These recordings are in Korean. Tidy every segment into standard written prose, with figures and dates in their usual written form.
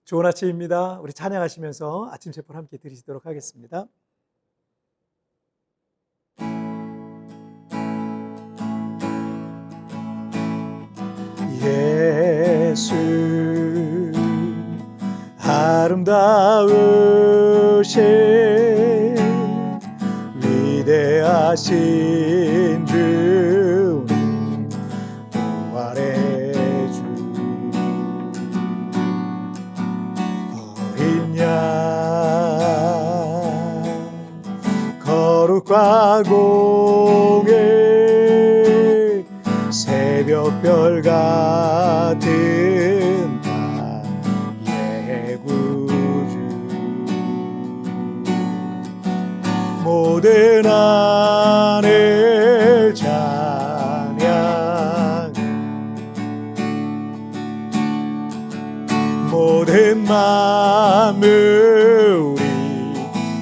좋은 아침입니다. 우리 찬양하시면서 아침 제포를 함께 드리도록 하겠습니다. 예수 아름다우신 위대하신 주님 부활의 주 어린 양 거룩과 공의 새벽별 같은 나의 구주 모든 하늘 찬양 모든 만물 우리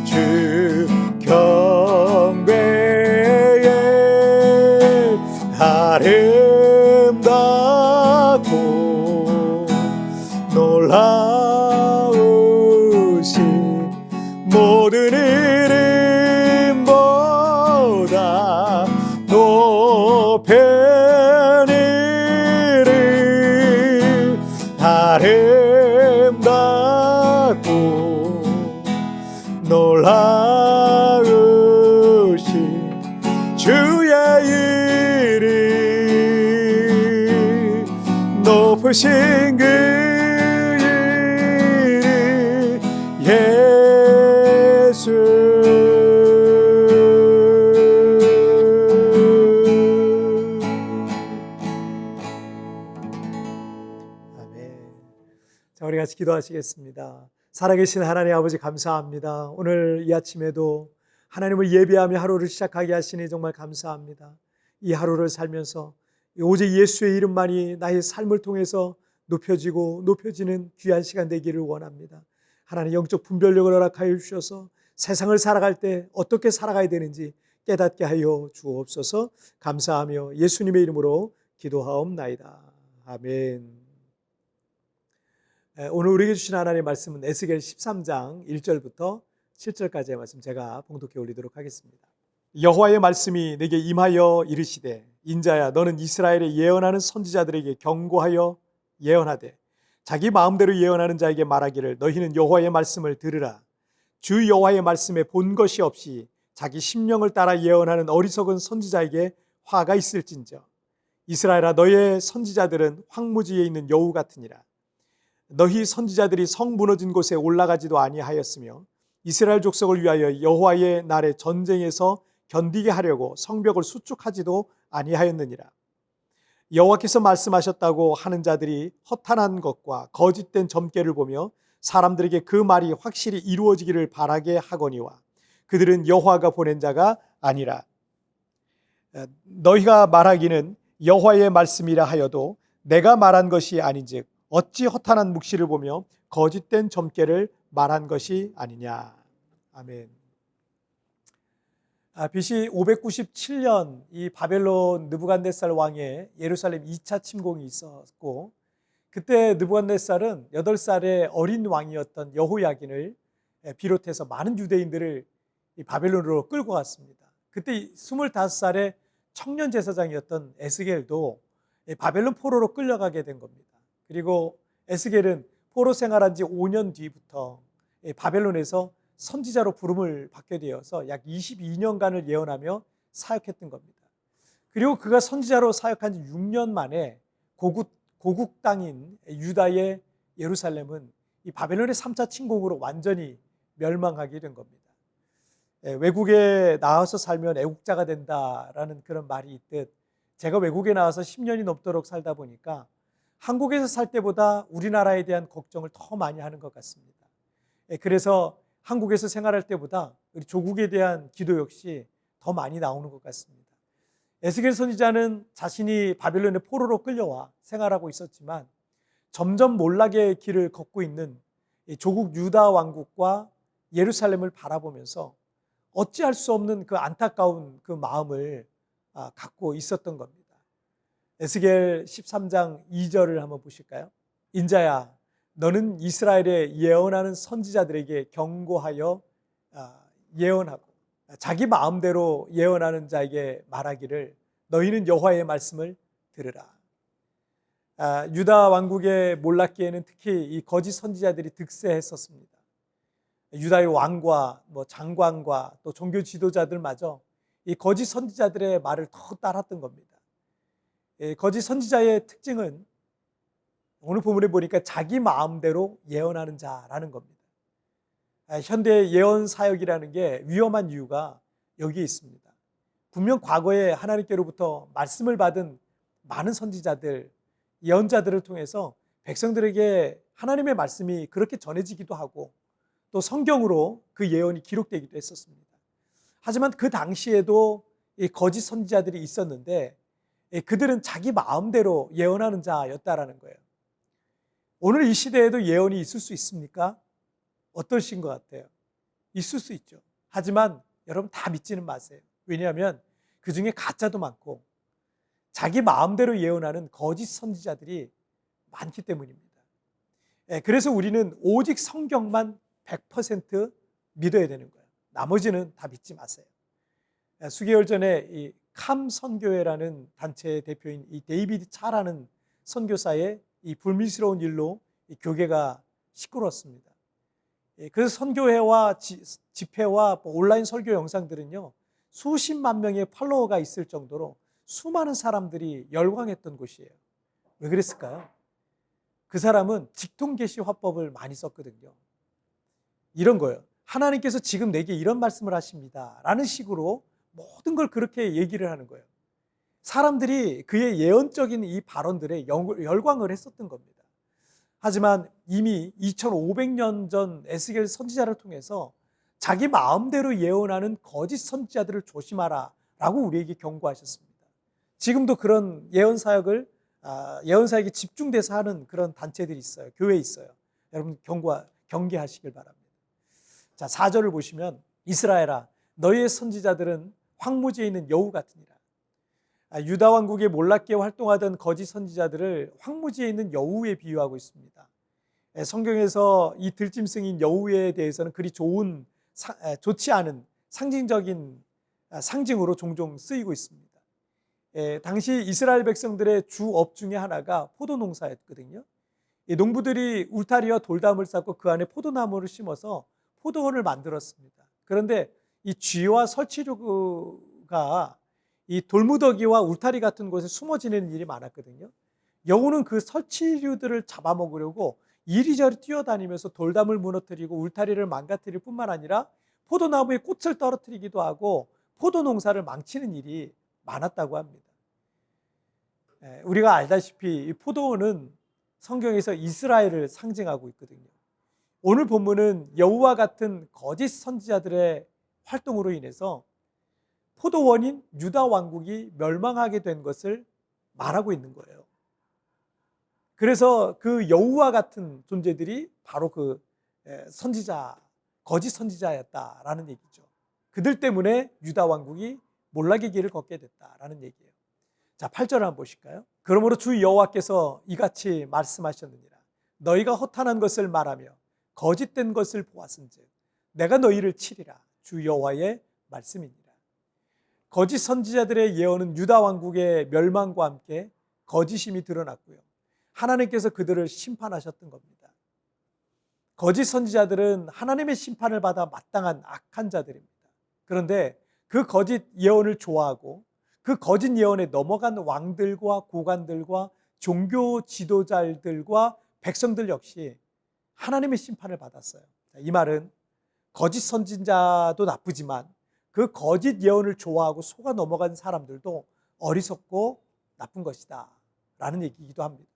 주 경배에 아름답고 놀라우신 모든 이름보다 높은 이름 아름답고 놀라우신 주의 이름 높으신 그 이름 예수 아멘. 자, 우리 같이 기도하시겠습니다. 살아계신 하나님 아버지 감사합니다. 오늘 이 아침에도 하나님을 예배하며 하루를 시작하게 하시니 정말 감사합니다. 이 하루를 살면서 오직 예수의 이름만이 나의 삶을 통해서 높여지고 높여지는 귀한 시간 되기를 원합니다. 하나님 영적 분별력을 허락하여 주셔서 세상을 살아갈 때 어떻게 살아가야 되는지 깨닫게 하여 주옵소서. 감사하며 예수님의 이름으로 기도하옵나이다. 아멘. 오늘 우리에게 주신 하나님의 말씀은 에스겔 13장 1절부터 7절까지의 말씀 제가 봉독해 올리도록 하겠습니다. 여호와의 말씀이 내게 임하여 이르시되 인자야 너는 이스라엘에 예언하는 선지자들에게 경고하여 예언하되 자기 마음대로 예언하는 자에게 말하기를 너희는 여호와의 말씀을 들으라. 주 여호와의 말씀에 본 것이 없이 자기 심령을 따라 예언하는 어리석은 선지자에게 화가 있을진저 이스라엘아 너희의 선지자들은 황무지에 있는 여우 같으니라. 너희 선지자들이 성 무너진 곳에 올라가지도 아니하였으며 이스라엘 족속을 위하여 여호와의 날에 전쟁에서 견디게 하려고 성벽을 수축하지도 아니하였느니라. 여호와께서 말씀하셨다고 하는 자들이 허탄한 것과 거짓된 점괘를 보며 사람들에게 그 말이 확실히 이루어지기를 바라게 하거니와 그들은 여호와가 보낸 자가 아니라. 너희가 말하기는 여호와의 말씀이라 하여도 내가 말한 것이 아닌즉 어찌 허탄한 묵시를 보며 거짓된 점괘를 말한 것이 아니냐. 아멘. BC 597년 이 바벨론 느부갓네살 왕의 예루살렘 2차 침공이 있었고 그때 느부갓네살은 8살의 어린 왕이었던 여호야긴을 비롯해서 많은 유대인들을 이 바벨론으로 끌고 갔습니다. 그때 25살의 청년 제사장이었던 에스겔도 바벨론 포로로 끌려가게 된 겁니다. 그리고 에스겔은 포로 생활한 지 5년 뒤부터 바벨론에서 선지자로 부름을 받게 되어서 약 22년간을 예언하며 사역했던 겁니다. 그리고 그가 선지자로 사역한 지 6년 만에 고국 땅인 유다의 예루살렘은 이 바벨론의 3차 침공으로 완전히 멸망하게 된 겁니다. 외국에 나와서 살면 애국자가 된다라는 그런 말이 있듯 제가 외국에 나와서 10년이 넘도록 살다 보니까 한국에서 살 때보다 우리나라에 대한 걱정을 더 많이 하는 것 같습니다. 그래서 한국에서 생활할 때보다 우리 조국에 대한 기도 역시 더 많이 나오는 것 같습니다. 에스겔 선지자는 자신이 바벨론의 포로로 끌려와 생활하고 있었지만 점점 몰락의 길을 걷고 있는 조국 유다 왕국과 예루살렘을 바라보면서 어찌할 수 없는 그 안타까운 그 마음을 갖고 있었던 겁니다. 에스겔 13장 2절을 한번 보실까요? 인자야 너는 이스라엘에 예언하는 선지자들에게 경고하여 예언하고 자기 마음대로 예언하는 자에게 말하기를 너희는 여호와의 말씀을 들으라. 유다 왕국에 몰랐기에는 특히 이 거짓 선지자들이 득세했었습니다. 유다의 왕과 장관과 또 종교 지도자들마저 이 거짓 선지자들의 말을 더 따랐던 겁니다. 거짓 선지자의 특징은 오늘 본문에 보니까 자기 마음대로 예언하는 자라는 겁니다. 현대 예언 사역이라는 게 위험한 이유가 여기에 있습니다. 분명 과거에 하나님께로부터 말씀을 받은 많은 선지자들, 예언자들을 통해서 백성들에게 하나님의 말씀이 그렇게 전해지기도 하고 또 성경으로 그 예언이 기록되기도 했었습니다. 하지만 그 당시에도 이 거짓 선지자들이 있었는데 그들은 자기 마음대로 예언하는 자였다라는 거예요. 오늘 이 시대에도 예언이 있을 수 있습니까? 어떠신 것 같아요? 있을 수 있죠. 하지만 여러분 다 믿지는 마세요. 왜냐하면 그 중에 가짜도 많고 자기 마음대로 예언하는 거짓 선지자들이 많기 때문입니다. 그래서 우리는 오직 성경만 100% 믿어야 되는 거예요. 나머지는 다 믿지 마세요. 수개월 전에 이 캄 선교회라는 단체의 대표인 이 데이비드 차라는 선교사의 이 불미스러운 일로 이 교계가 시끄러웠습니다. 그래서 선교회와 집회와 온라인 설교 영상들은요 수십만 명의 팔로워가 있을 정도로 수많은 사람들이 열광했던 곳이에요. 왜 그랬을까요? 그 사람은 직통계시 화법을 많이 썼거든요. 이런 거예요. 하나님께서 지금 내게 이런 말씀을 하십니다 라는 식으로 모든 걸 그렇게 얘기를 하는 거예요. 사람들이 그의 예언적인 이 발언들에 열광을 했었던 겁니다. 하지만 이미 2500년 전 에스겔 선지자를 통해서 자기 마음대로 예언하는 거짓 선지자들을 조심하라 라고 우리에게 경고하셨습니다. 지금도 그런 예언 사역에 집중돼서 하는 그런 단체들이 있어요. 교회에 있어요. 여러분 경계하시길 바랍니다. 자, 4절을 보시면 이스라엘아 너희의 선지자들은 황무지에 있는 여우 같으니라. 유다 왕국에 몰랐게 활동하던 거짓 선지자들을 황무지에 있는 여우에 비유하고 있습니다. 성경에서 이 들짐승인 여우에 대해서는 그리 좋지 않은 상징적인 상징으로 종종 쓰이고 있습니다. 당시 이스라엘 백성들의 주업 중에 하나가 포도 농사였거든요. 농부들이 울타리와 돌담을 쌓고 그 안에 포도나무를 심어서 포도원을 만들었습니다. 그런데 이 쥐와 설치류가 이 돌무더기와 울타리 같은 곳에 숨어 지내는 일이 많았거든요. 여우는 그 설치류들을 잡아먹으려고 이리저리 뛰어다니면서 돌담을 무너뜨리고 울타리를 망가뜨릴 뿐만 아니라 포도나무에 꽃을 떨어뜨리기도 하고 포도 농사를 망치는 일이 많았다고 합니다. 우리가 알다시피 이 포도원은 성경에서 이스라엘을 상징하고 있거든요. 오늘 본문은 여우와 같은 거짓 선지자들의 활동으로 인해서 포도원인 유다 왕국이 멸망하게 된 것을 말하고 있는 거예요. 그래서 그 여우와 같은 존재들이 바로 그 거짓 선지자였다라는 얘기죠. 그들 때문에 유다 왕국이 몰락의 길을 걷게 됐다라는 얘기예요. 자, 8절 한번 보실까요? 그러므로 주 여호와께서 이같이 말씀하셨느니라. 너희가 허탄한 것을 말하며 거짓된 것을 보았은즉 내가 너희를 치리라. 주 여호와의 말씀이니라. 거짓 선지자들의 예언은 유다 왕국의 멸망과 함께 거짓임이 드러났고요. 하나님께서 그들을 심판하셨던 겁니다. 거짓 선지자들은 하나님의 심판을 받아 마땅한 악한 자들입니다. 그런데 그 거짓 예언을 좋아하고 그 거짓 예언에 넘어간 왕들과 고관들과 종교 지도자들과 백성들 역시 하나님의 심판을 받았어요. 이 말은 거짓 선지자도 나쁘지만 그 거짓 예언을 좋아하고 속아 넘어간 사람들도 어리석고 나쁜 것이다 라는 얘기이기도 합니다.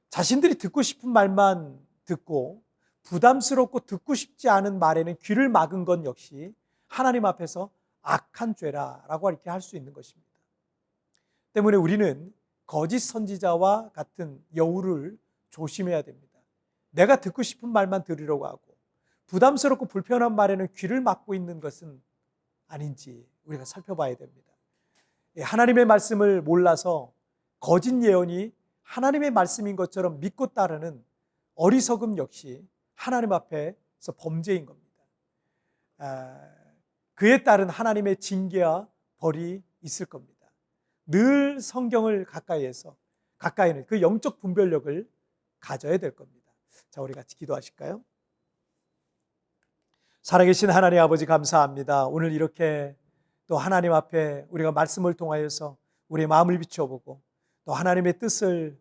자신들이 듣고 싶은 말만 듣고 부담스럽고 듣고 싶지 않은 말에는 귀를 막은 건 역시 하나님 앞에서 악한 죄라라고 이렇게 할 수 있는 것입니다. 때문에 우리는 거짓 선지자와 같은 여우를 조심해야 됩니다. 내가 듣고 싶은 말만 들으려고 하고 부담스럽고 불편한 말에는 귀를 막고 있는 것은 아닌지 우리가 살펴봐야 됩니다. 하나님의 말씀을 몰라서 거짓 예언이 하나님의 말씀인 것처럼 믿고 따르는 어리석음 역시 하나님 앞에서 범죄인 겁니다. 그에 따른 하나님의 징계와 벌이 있을 겁니다. 늘 성경을 가까이는 그 영적 분별력을 가져야 될 겁니다. 자, 우리 같이 기도하실까요? 살아계신 하나님 아버지 감사합니다. 오늘 이렇게 또 하나님 앞에 우리가 말씀을 통하여서 우리의 마음을 비춰보고 또 하나님의 뜻을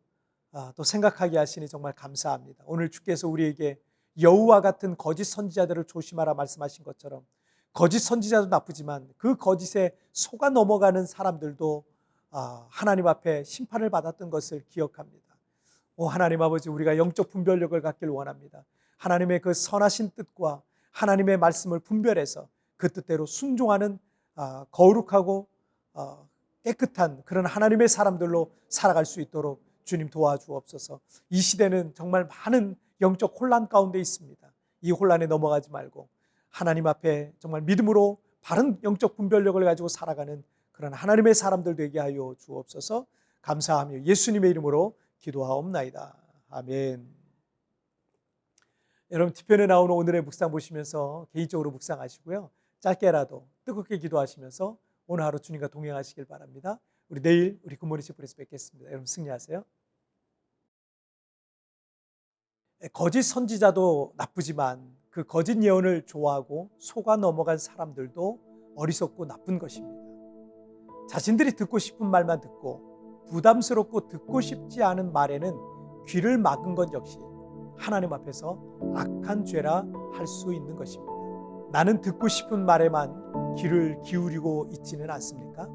또 생각하게 하시니 정말 감사합니다. 오늘 주께서 우리에게 여우와 같은 거짓 선지자들을 조심하라 말씀하신 것처럼 거짓 선지자도 나쁘지만 그 거짓에 속아 넘어가는 사람들도 하나님 앞에 심판을 받았던 것을 기억합니다. 오 하나님 아버지, 우리가 영적 분별력을 갖길 원합니다. 하나님의 그 선하신 뜻과 하나님의 말씀을 분별해서 그 뜻대로 순종하는 거룩하고 깨끗한 그런 하나님의 사람들로 살아갈 수 있도록 주님 도와주옵소서. 이 시대는 정말 많은 영적 혼란 가운데 있습니다. 이 혼란에 넘어가지 말고 하나님 앞에 정말 믿음으로 바른 영적 분별력을 가지고 살아가는 그런 하나님의 사람들 되게 하여 주옵소서. 감사하며 예수님의 이름으로 기도하옵나이다. 아멘. 여러분 뒤편에 나오는 오늘의 묵상 보시면서 개인적으로 묵상하시고요. 짧게라도 뜨겁게 기도하시면서 오늘 하루 주님과 동행하시길 바랍니다. 우리 내일 우리 굿모닝 시프에서 뵙겠습니다. 여러분 승리하세요. 거짓 선지자도 나쁘지만 그 거짓 예언을 좋아하고 속아 넘어간 사람들도 어리석고 나쁜 것입니다. 자신들이 듣고 싶은 말만 듣고 부담스럽고 듣고 싶지 않은 말에는 귀를 막은 것 역시 하나님 앞에서 악한 죄라 할 수 있는 것입니다. 나는 듣고 싶은 말에만 귀를 기울이고 있지는 않습니까?